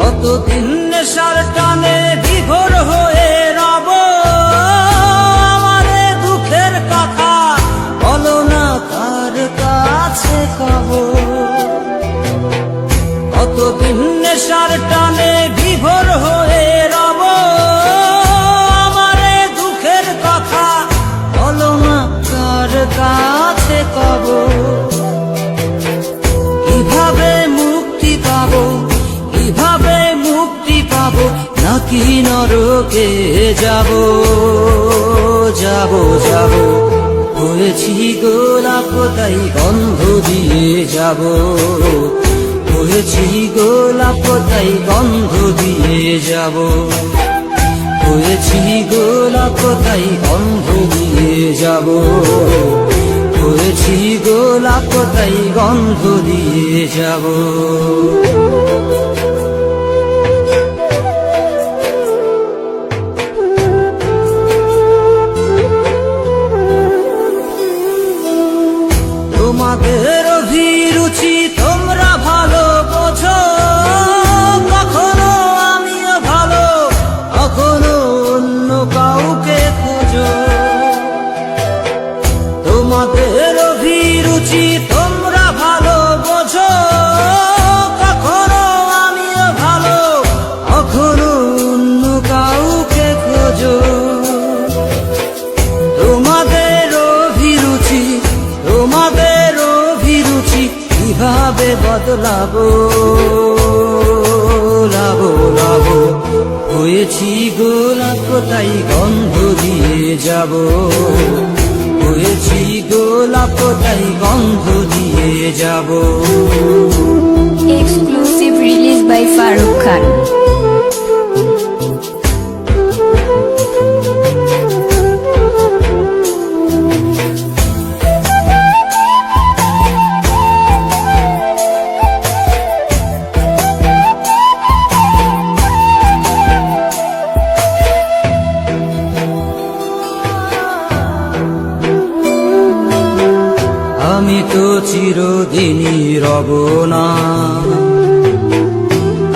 কতদিন নেশার টানে বিভোর হয়ে রব, আমারে দুঃখের কথা বলো না কার কাছে কব। কতদিন নেশার টানে বিভোর হয়ে রব, আমারে দুঃখের কথা বলো না কার কাছে কব। কিভাবে মুক্তি পাবো, কিভাবে মুক্তি পাবো, নাকি নরকে যাব যাব যাব। হয়েছি গোলাপ তাই গন্ধ দিয়ে যাব, হয়েছি গোলাপ তাই গন্ধ দিয়ে যাব, হয়েছি গোলাপ তাই গন্ধ দিয়ে যাব, হয়েছি গোলাপ তাই গন্ধ দিয়ে যাব। তোমাদের অভিরুচি তোমরা ভালো বোঝো, কখনো আমিও ভালো, কখনো অন্য কাউকে খোঁজো। তোমাদের অভিরুচি তোমরা ভালো বোঝো, কখনো আমিও ভালো, কখনো অন্য কাউকে খোঁজো। তোমাদের অভিরুচি, তোমাদের অভিরুচি কিভাবে বদলাবো লাবো লাবো। হয়েছি গোলাপ তাই গন্ধ দিয়ে যাব, হয়েছি গোলাপ তাই গন্ধ দিয়ে যাব। Exclusive release by Farooq Khan. আমি তো চিরদিনই রব না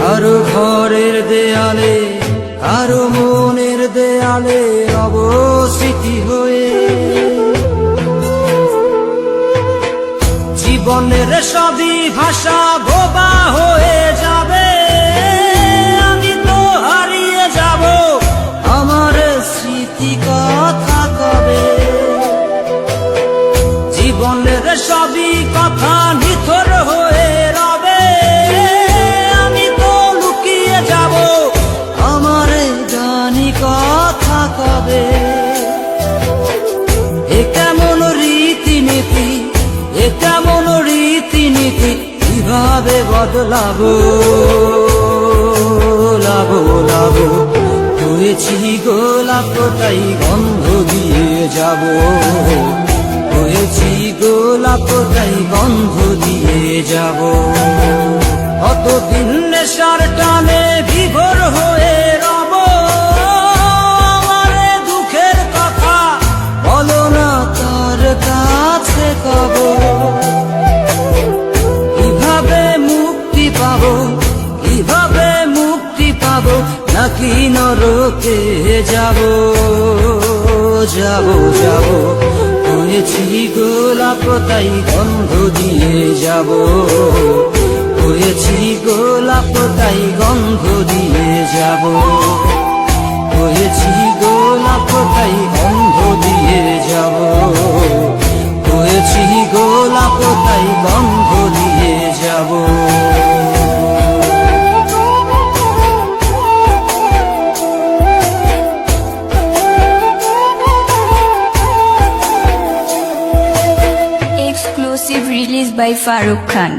কারো ঘরের দেয়ালে, কারো মনের দেয়ালে রব স্মৃতি হয়ে। জীবনের সবই ভাষা বোবা হয়ে যাবে, আমি তো হারিয়ে যাব, আমার স্মৃতি কথা কবে। জীবনের সবই কথা নিথর হয়ে রবে, আমি তো লুকিয়ে যাব, আমার জানি কথা কবে। এ কেমন রীতিনীতি, এ কেমন রীতিনীতি, কিভাবে বদলাবো লাবো লাবো। হয়েছি গোলাপ তাই গন্ধ দিয়ে যাব, হয়েছি গোলাপ তাই গন্ধ দিয়ে যাব। কতদিন নেশার টানে বিভোর হয়ে রব, আমারে দুঃখের কথা বলো না কার কাছে কব। কিভাবে মুক্তি পাবো, কিভাবে মুক্তি পাবো, নাকি নরকে যাব যাব যাব। হয়েছি গোলাপ তাই গন্ধ দিয়ে যাব, হয়েছি গোলাপ তাই গন্ধ দিয়ে যাব, হয়েছি গোলাপ তাই গন্ধ দিয়ে যাব, হয়েছি গোলাপ তাই গন্ধ দিয়ে যাব। Exclusive release by Farooq Khan.